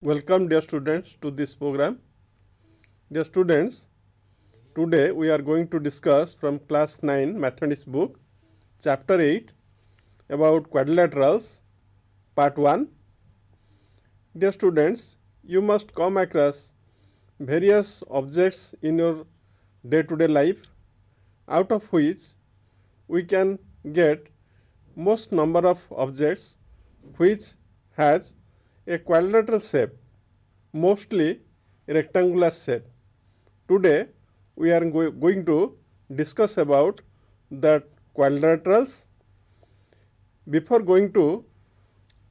Welcome dear students to this program. Dear students, today we are going to discuss from class 9 mathematics book chapter 8 about quadrilaterals part 1. Dear students, you must come across various objects in your day-to-day life, out of which we can get most number of objects which has a quadrilateral shape, mostly rectangular shape. Today we are going to discuss about that quadrilaterals. Before going to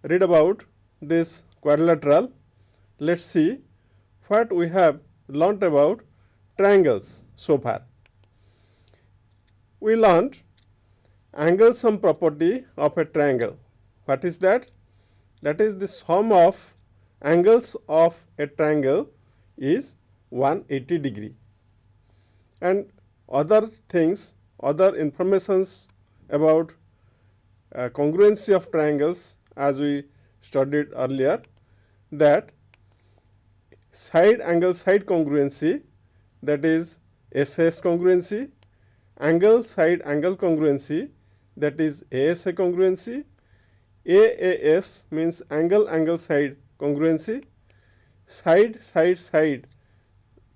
read about this quadrilateral, let's see what we have learnt about triangles so far. We learnt angle sum property of a triangle. What is that? That is the sum of angles of a triangle is 180 degree. And other things, other informations about congruency of triangles as we studied earlier, that side angle side congruency, that is SAS congruency, angle side angle congruency, that is ASA congruency, AAS means angle angle side congruency, side side side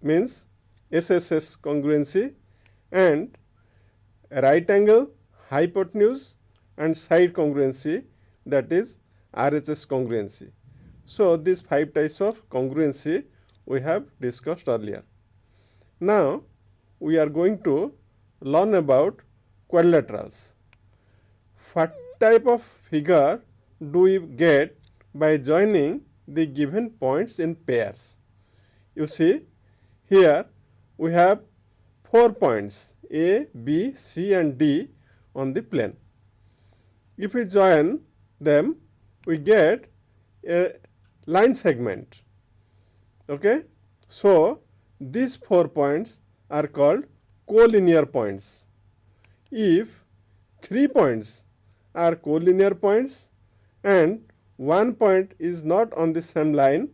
means SSS congruency, and right angle, hypotenuse and side congruency, that is RHS congruency. So these 5 types of congruency we have discussed earlier. Now we are going to learn about quadrilaterals. What type of figure do we get by joining the given points in pairs? You see, here we have 4 points A, B, C and D on the plane. If we join them, we get a line segment. Okay? So these 4 points are called collinear points. If 3 points are collinear points and 1 point is not on the same line,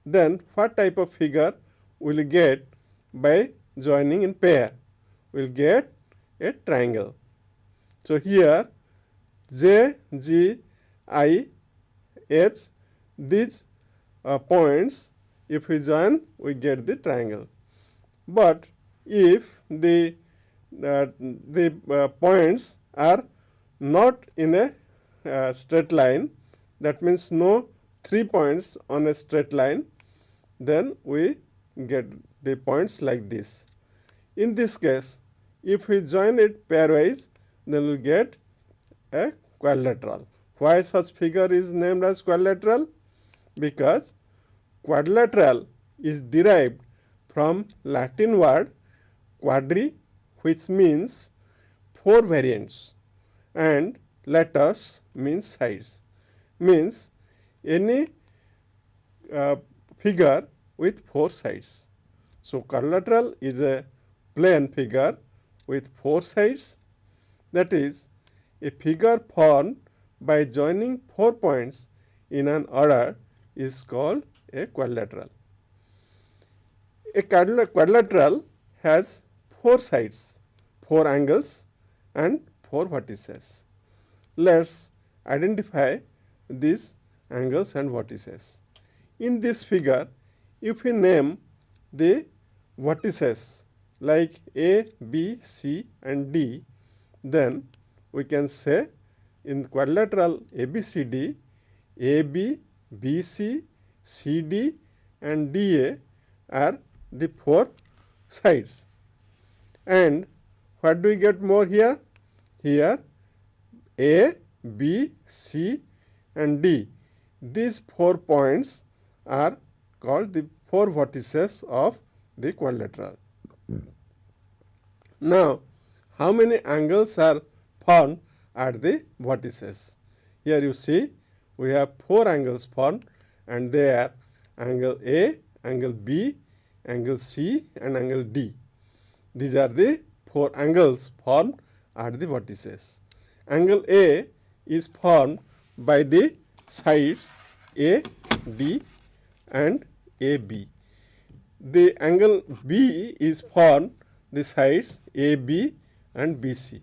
then what type of figure will get by joining in pair? We will get a triangle. So here J, G, I, H, these points, if we join, we get the triangle. But if the points are not in a straight line, that means no 3 points on a straight line, then we get the points like this. In this case, if we join it pairwise, then we will get a quadrilateral. Why such figure is named as quadrilateral? Because quadrilateral is derived from Latin word quadri, which means 4 variants, and latus means sides, means any figure with 4 sides. So quadrilateral is a plane figure with 4 sides, that is a figure formed by joining 4 points in an order is called a quadrilateral. A quadrilateral has 4 sides, 4 angles and 4 vertices. Let's identify these angles and vertices. In this figure, if we name the vertices like A, B, C and D, then we can say in quadrilateral ABCD, AB, BC, CD and DA are the 4 sides. And what do we get more here? Here A, B, C and D. These 4 points are called the 4 vertices of the quadrilateral. Now, how many angles are formed at the vertices? Here you see we have 4 angles formed, and they are angle A, angle B, angle C and angle D. These are the 4 angles formed at the vertices. Angle A is formed by the sides A, D and AB. The angle B is for the sides AB and BC.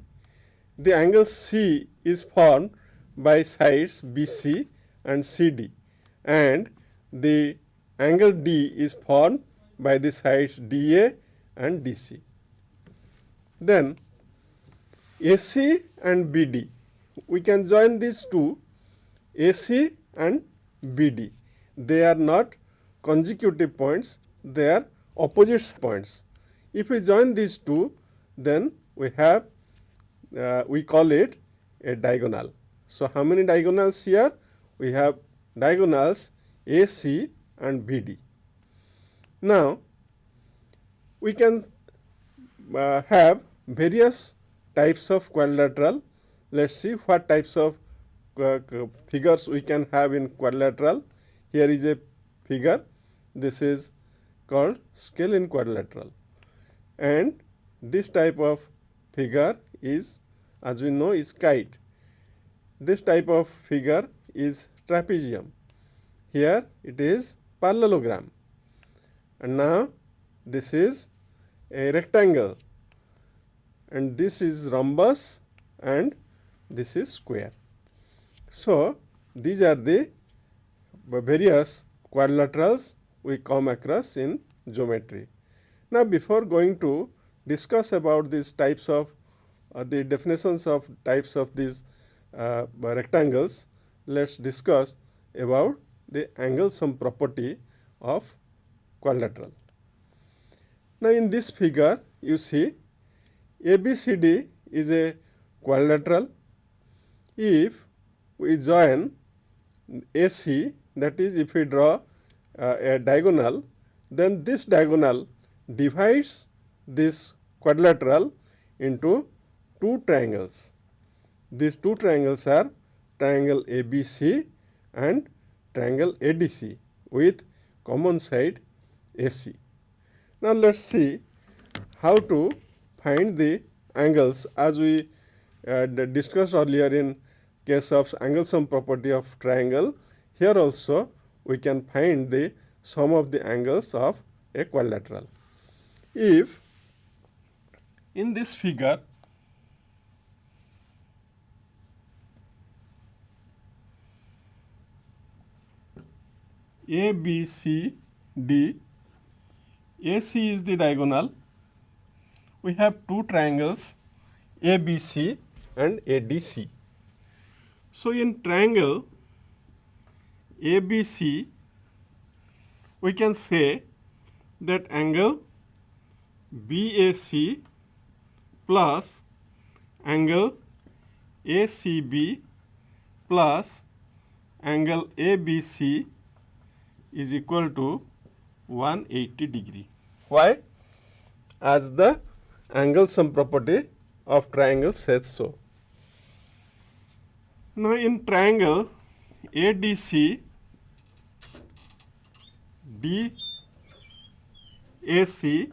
The angle C is formed by sides BC and CD, and the angle D is formed by the sides DA and DC. Then AC and BD, we can join these two, AC and BD. They are not consecutive points, they are opposite points. If we join these two, then we have we call it a diagonal. So, how many diagonals here? We have diagonals AC and BD. Now, we can have various types of quadrilateral. Let us see what types of figures we can have in quadrilateral. Here is a figure. This is called scale in quadrilateral, and this type of figure is, as we know, is kite. This type of figure is trapezium. Here it is parallelogram, and now this is a rectangle, and this is rhombus, and this is square. So, these are the various quadrilaterals we come across in geometry. Now, before going to discuss about these types of the definitions of types of these rectangles, let us discuss about the angle sum property of quadrilateral. Now, in this figure you see ABCD is a quadrilateral. If we join AC, that is, if we draw a diagonal, then this diagonal divides this quadrilateral into two triangles. These two triangles are triangle ABC and triangle ADC with common side AC. Now, let us see how to find the angles, as we discussed earlier in case of angle sum property of triangle. Here also we can find the sum of the angles of a quadrilateral. If in this figure A, B, C, D, AC is the diagonal, we have two triangles ABC and ADC. So, in triangle ABC, we can say that angle BAC plus angle ACB plus angle ABC is equal to 180 degree. Why? As the angle sum property of triangle says so. Now, in triangle ADC, DAC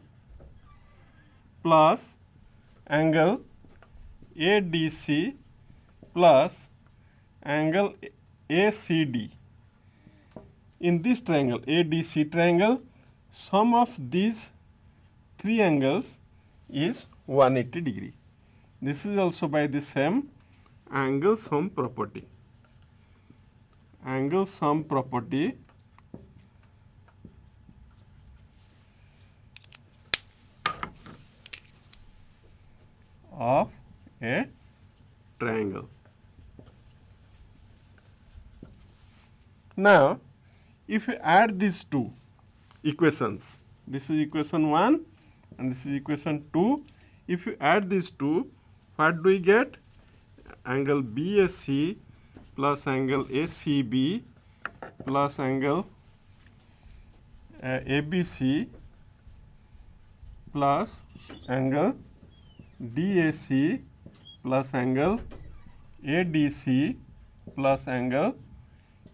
plus angle ADC plus angle ACD. In this triangle ADC triangle, sum of these three angles is 180 degree. This is also by the same angle sum property. Angle sum property of a triangle. Now, if you add these two equations, this is equation 1 and this is equation 2. If you add these two, what do we get? Angle BAC plus angle ACB plus angle ABC plus angle DAC plus angle ADC plus angle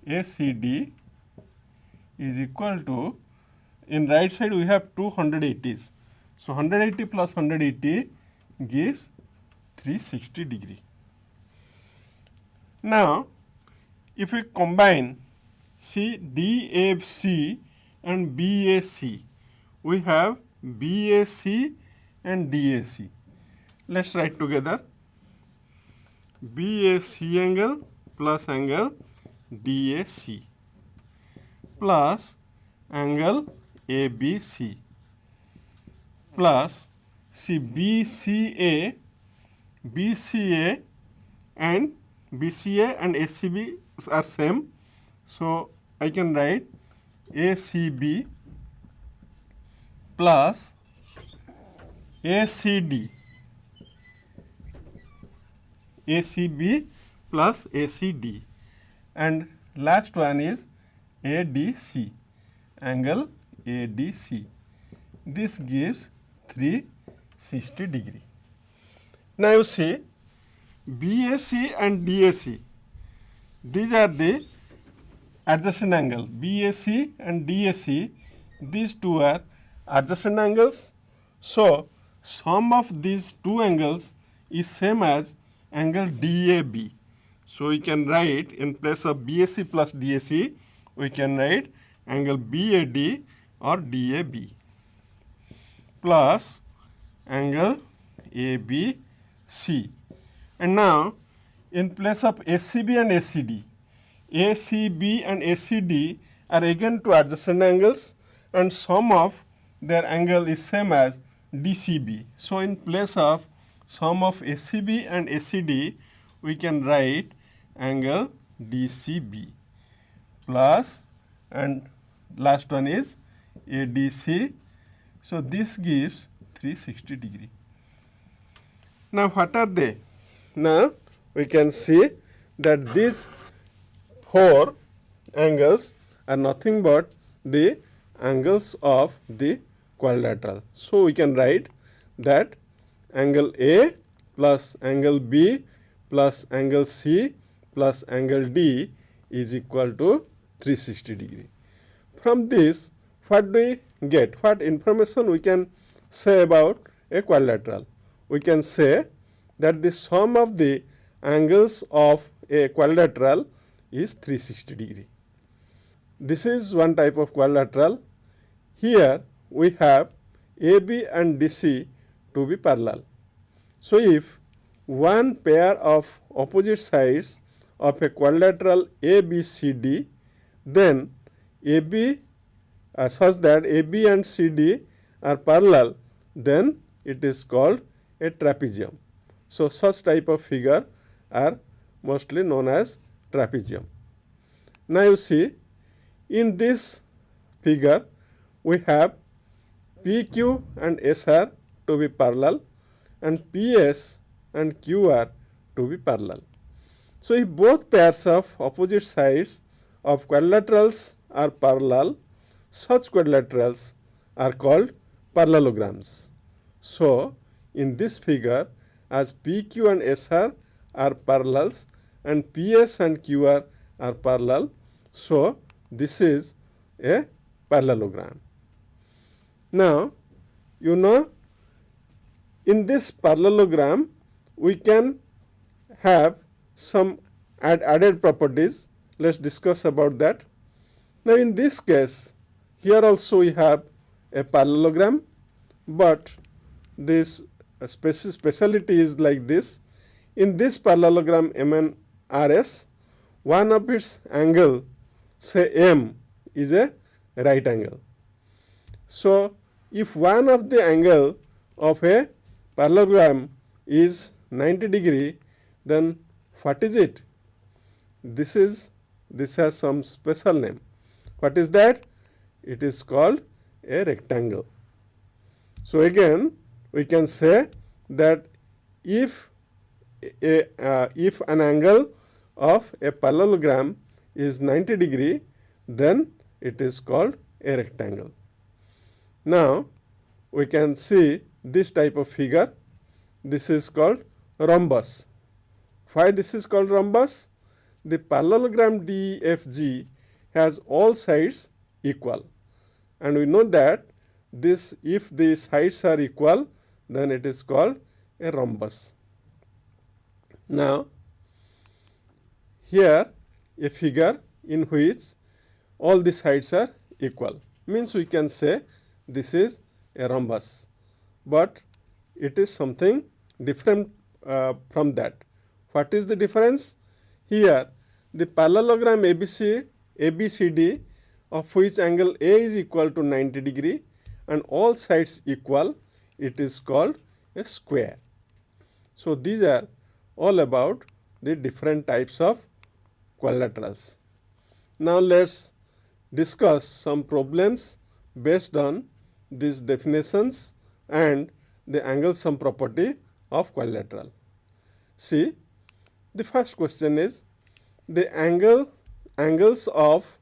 ACD is equal to, in right side we have 280s. So, 180 plus 180 gives 360 degree. Now, if we combine, see DAC and BAC. We have BAC and DAC. Let's write together. BAC angle plus angle DAC plus angle ABC plus BCA and BCA and ACB are same. So I can write ACB plus ACD, ACB plus ACD, and last one is ADC, angle ADC. This gives 360 degree. Now you see BAC and DAC, these are the adjacent angle. BAC and DAC, these two are adjacent angles. So sum of these two angles is same as angle DAB. So we can write in place of BAC plus DAC, we can write angle BAD or DAB plus angle ABC. And now in place of ACB and ACD, ACB and ACD are again two adjacent angles and sum of their angle is same as DCB. So in place of sum of ACB and ACD, we can write angle DCB plus, and last one is ADC. So this gives 360 degree. Now what are they? Now we can see that these four angles are nothing but the angles of the quadrilateral. So we can write that angle A plus angle B plus angle C plus angle D is equal to 360 degree. From this, what do we get? What information we can say about a quadrilateral? We can say that the sum of the angles of a quadrilateral is 360 degree. This is one type of quadrilateral. Here we have AB and DC to be parallel. So if one pair of opposite sides of a quadrilateral ABCD, then AB such that AB and CD are parallel, then it is called a trapezium. So such type of figure are mostly known as trapezium. Now you see, in this figure we have PQ and SR to be parallel and PS and QR to be parallel. So if both pairs of opposite sides of quadrilaterals are parallel, such quadrilaterals are called parallelograms. So in this figure, as PQ and SR are parallels and PS and QR are parallel, so this is a parallelogram. Now you know, in this parallelogram we can have some added properties. Let's discuss about that. Now in this case, here also we have a parallelogram, but this speciality is like this. In this parallelogram MNRS, one of its angle, say M, is a right angle. So if one of the angle of a parallelogram is 90 degree, then what is it? This has some special name. What is that? It is called a rectangle. So again we can say that if an angle of a parallelogram is 90 degree, then it is called a rectangle. Now we can see this type of figure. This is called rhombus. Why this is called rhombus? The parallelogram DFG has all sides equal, and we know that this, if the sides are equal, then it is called a rhombus. Now here a figure in which all the sides are equal. means we can say this is a rhombus, but it is something different from that. What is the difference? Here the parallelogram ABCD of which angle A is equal to 90 degree and all sides equal, it is called a square. So these are all about the different types of quadrilaterals. Now let's discuss some problems based on these definitions and the angle sum property of quadrilateral. See, the first question is the angles of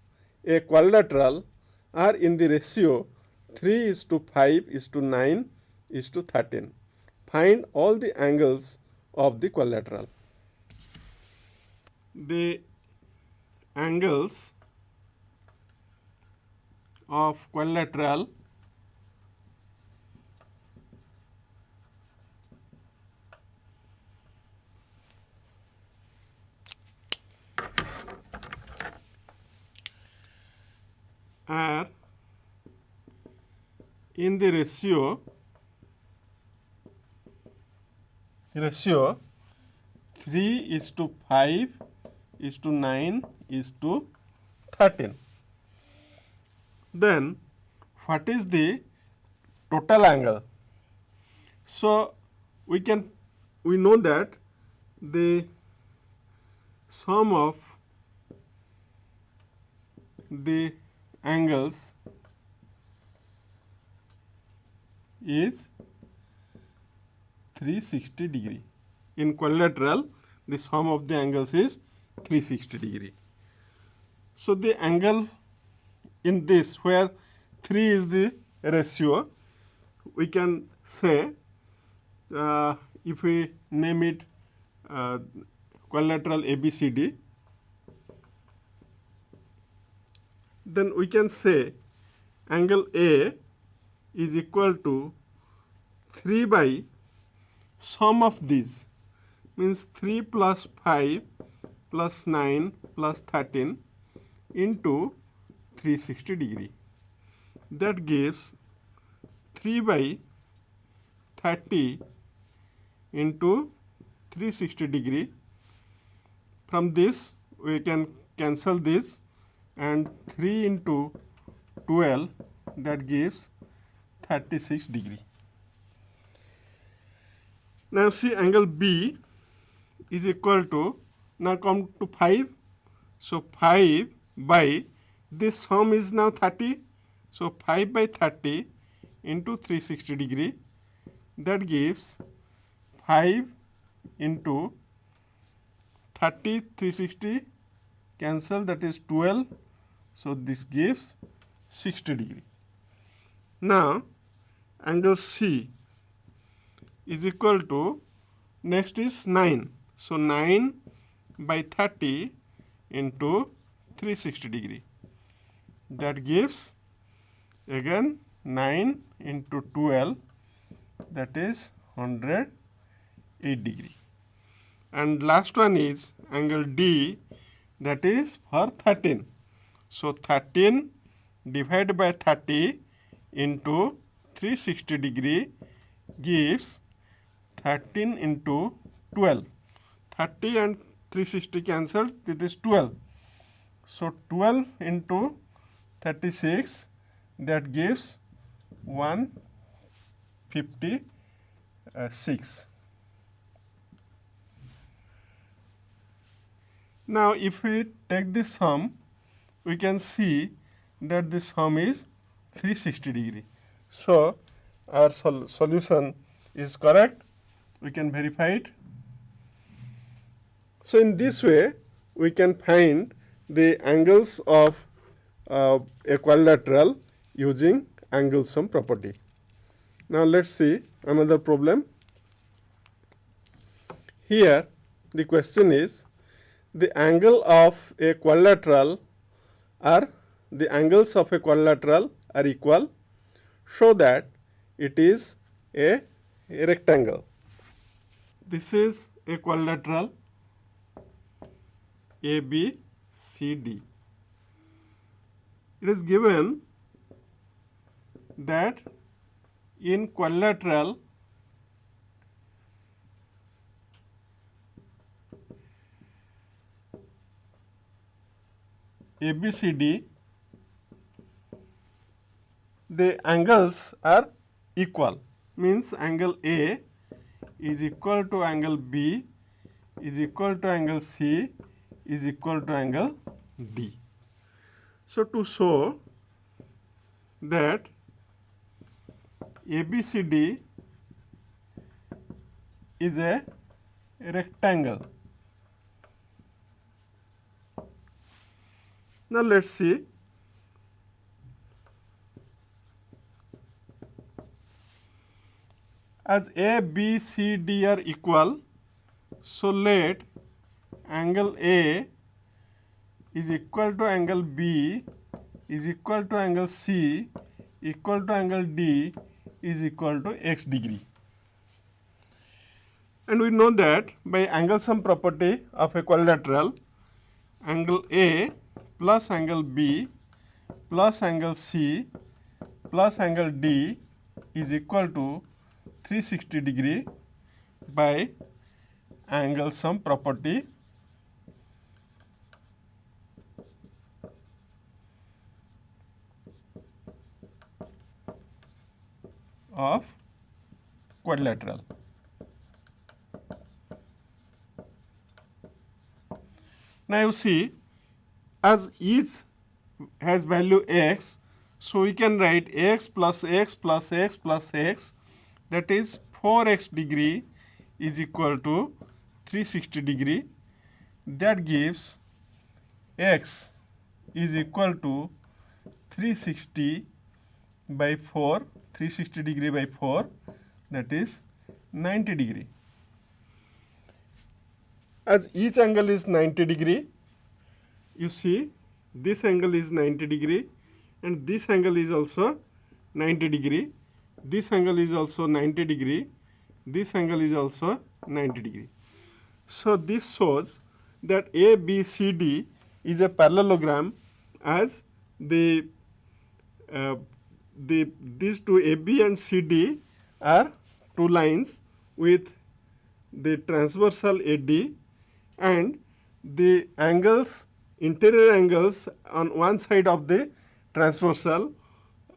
a quadrilateral are in the ratio 3:5:9:13. Find all the angles of the quadrilateral. The angles of quadrilateral are in the ratio 3:5:9:13. Then what is the total angle? So we know that the sum of the angles is 360 degree. In quadrilateral, the sum of the angles is 360 degree. So the angle in this, where 3 is the ratio, we can say if we name it quadrilateral ABCD, then we can say angle A is equal to 3 by sum of these, means 3 plus 5 plus 9 plus 13 into 360 degree. That gives 3 by 30 into 360 degree. From this we can cancel this, and 3 into 12, that gives 36 degree. Now see, angle B is equal to, now come to 5. So 5 by, this sum is now 30. So 5 by 30 into 360 degree, that gives 5 into 30, 360 cancel, that is 12. So this gives 60 degree. Now angle C is equal to, next is 9. So 9 by 30 into 360 degree, that gives again 9 into 12, that is 108 degree. And last one is angle D, that is for 13. So 13 divided by 30 into 360 degree gives 13 into 12. 30 and 360 cancelled, it is 12. So 12 into 36, that gives 156. Now if we take this sum, we can see that this sum is 360 degree. So our solution is correct. We can verify it. So in this way, we can find the angles of a quadrilateral using angle sum property. Now let's see another problem. Here the question is, the angle of a quadrilateral are, the angles of a quadrilateral are equal, so that it is a rectangle. This is a quadrilateral ABCD. It is given that in quadrilateral ABCD the angles are equal, means angle A is equal to angle B is equal to angle C is equal to angle D. So, to show that ABCD is a rectangle. Now, let us see. As A, B, C, D are equal, so let angle A is equal to angle B is equal to angle C equal to angle D is equal to x degree. And we know that by angle sum property of a quadrilateral, angle A plus angle B plus angle C plus angle D is equal to 360 degree by angle sum property of quadrilateral. Now you see, as each has value x, so we can write x plus x plus x plus x, that is 4x degree is equal to 360 degree. That gives x is equal to 360 by 4, 360 degree by 4, that is 90 degree. As each angle is 90 degree, you see this angle is 90 degree and this angle is also 90 degree. This angle is also 90 degree. This angle is also 90 degree. So, this shows that ABCD is a parallelogram, as these two AB and CD are two lines with the transversal AD, and the angles, interior angles on one side of the transversal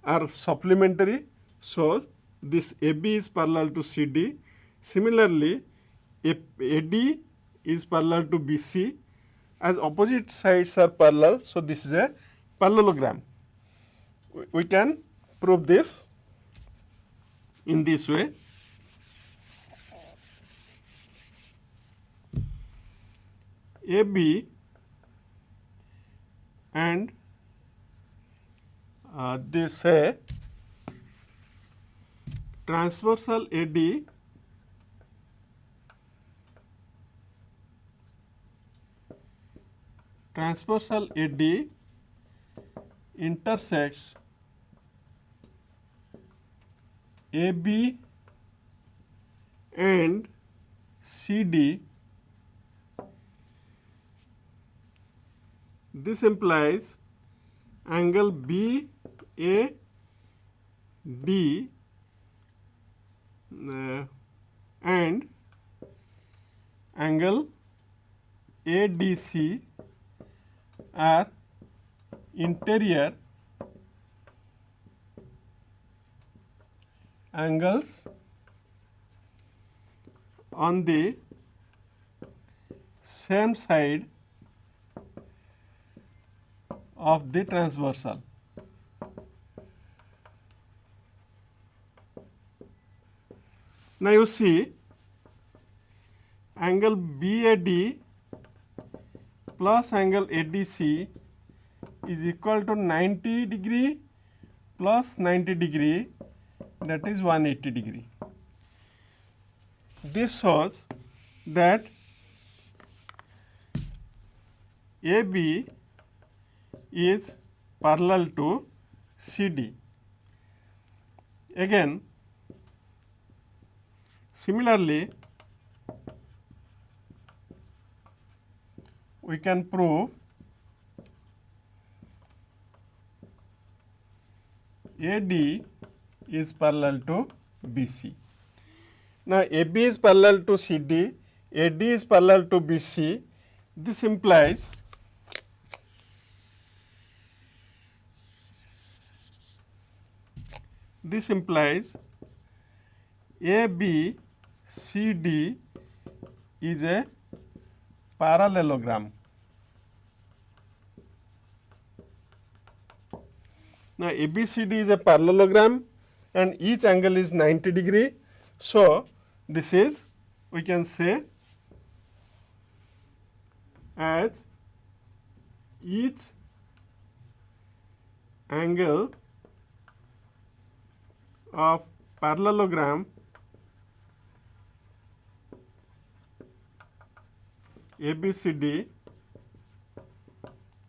are supplementary. So, this AB is parallel to CD. Similarly, AD is parallel to BC. As opposite sides are parallel, so this is a parallelogram. We can prove this in this way. AB and they say transversal AD intersects AB and CD. This implies angle BAD and angle ADC are interior angles on the same side of the transversal. Now you see, angle BAD plus angle ADC is equal to 90 degree plus 90 degree, that is 180 degree. This shows that AB is parallel to CD. Again, similarly, we can prove AD is parallel to BC. Now AB is parallel to CD, AD is parallel to BC. This implies ABCD is a parallelogram. Now ABCD is a parallelogram and each angle is 90 degree. So this is, we can say, as each angle of parallelogram ABCD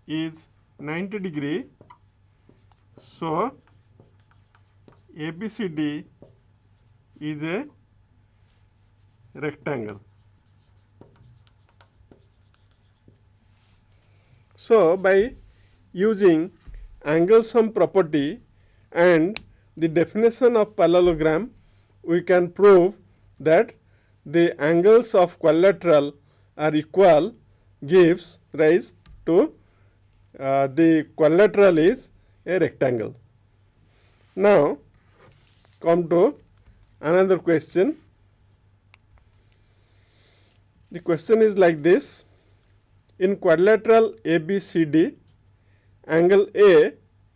is 90 degree. So ABCD is a rectangle. So by using angle sum property and the definition of parallelogram, we can prove that the angles of quadrilateral are equal, gives rise to the quadrilateral is a rectangle. Now come to another question. The question is like this: in quadrilateral ABCD, angle A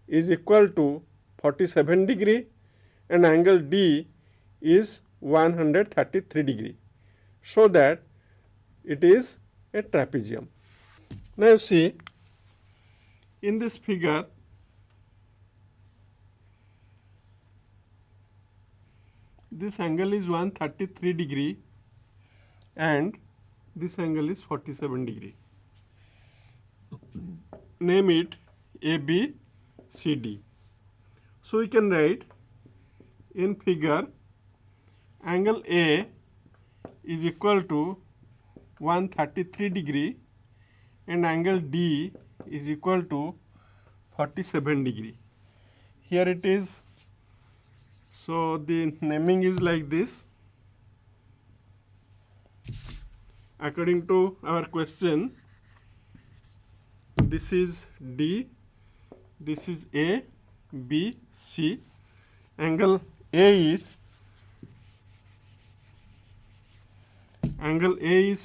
is equal to 47 degree and angle D is 133 degree, so that it is a trapezium. Now you see, in this figure, this angle is 133 degree and this angle is 47 degree. Name it ABCD. So we can write in figure, angle A is equal to 133 degree and angle D is equal to 47 degree. Here it is. So the naming is like this. According to our question, this is D, this is A, B, C. Angle A is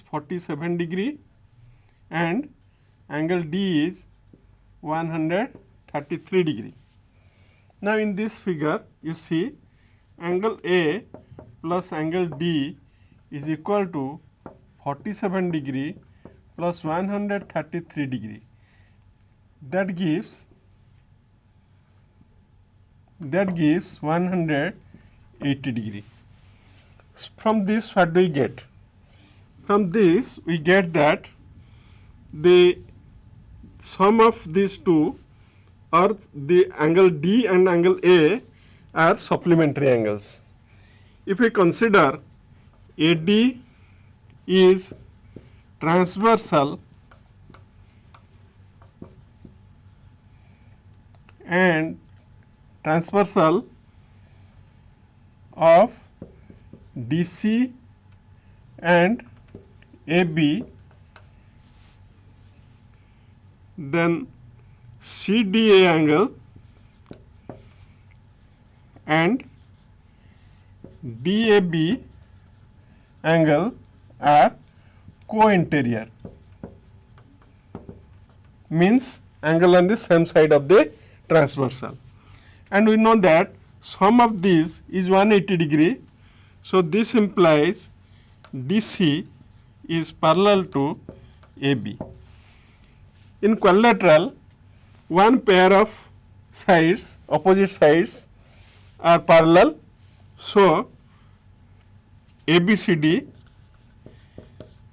47 degree and angle D is 133 degree. Now in this figure you see, angle A plus angle D is equal to 47 degree plus 133 degree. That gives 180 degree. From this, what do we get? From this we get that the sum of these two, or the angle D and angle A, are supplementary angles. If we consider AD is transversal and transversal of DC and AB, then CDA angle and DAB angle are co-interior, means angle on the same side of the transversal. And we know that sum of these is 180 degree. So this implies DC is parallel to AB. In quadrilateral, one pair of sides, opposite sides, are parallel. So ABCD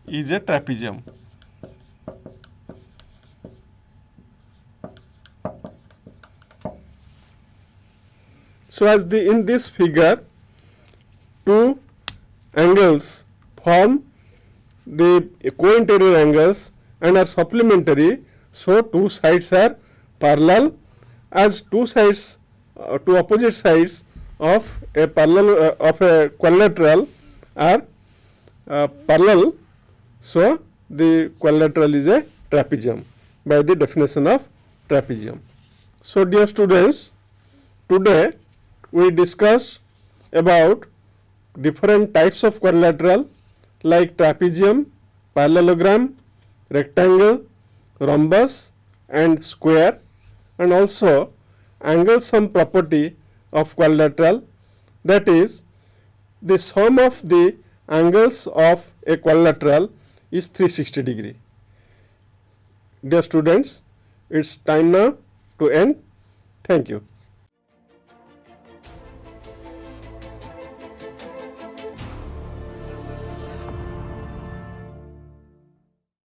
is a trapezium. So as in this figure, two angles form the co-interior angles and are supplementary. So two sides are parallel. As two opposite sides of a parallel of a quadrilateral are parallel, so the quadrilateral is a trapezium by the definition of trapezium. So dear students, today we discuss about different types of quadrilateral like trapezium, parallelogram, rectangle, rhombus and square, and also angle sum property of quadrilateral, that is the sum of the angles of a quadrilateral is 360 degree. Dear students, it's time now to end. Thank you.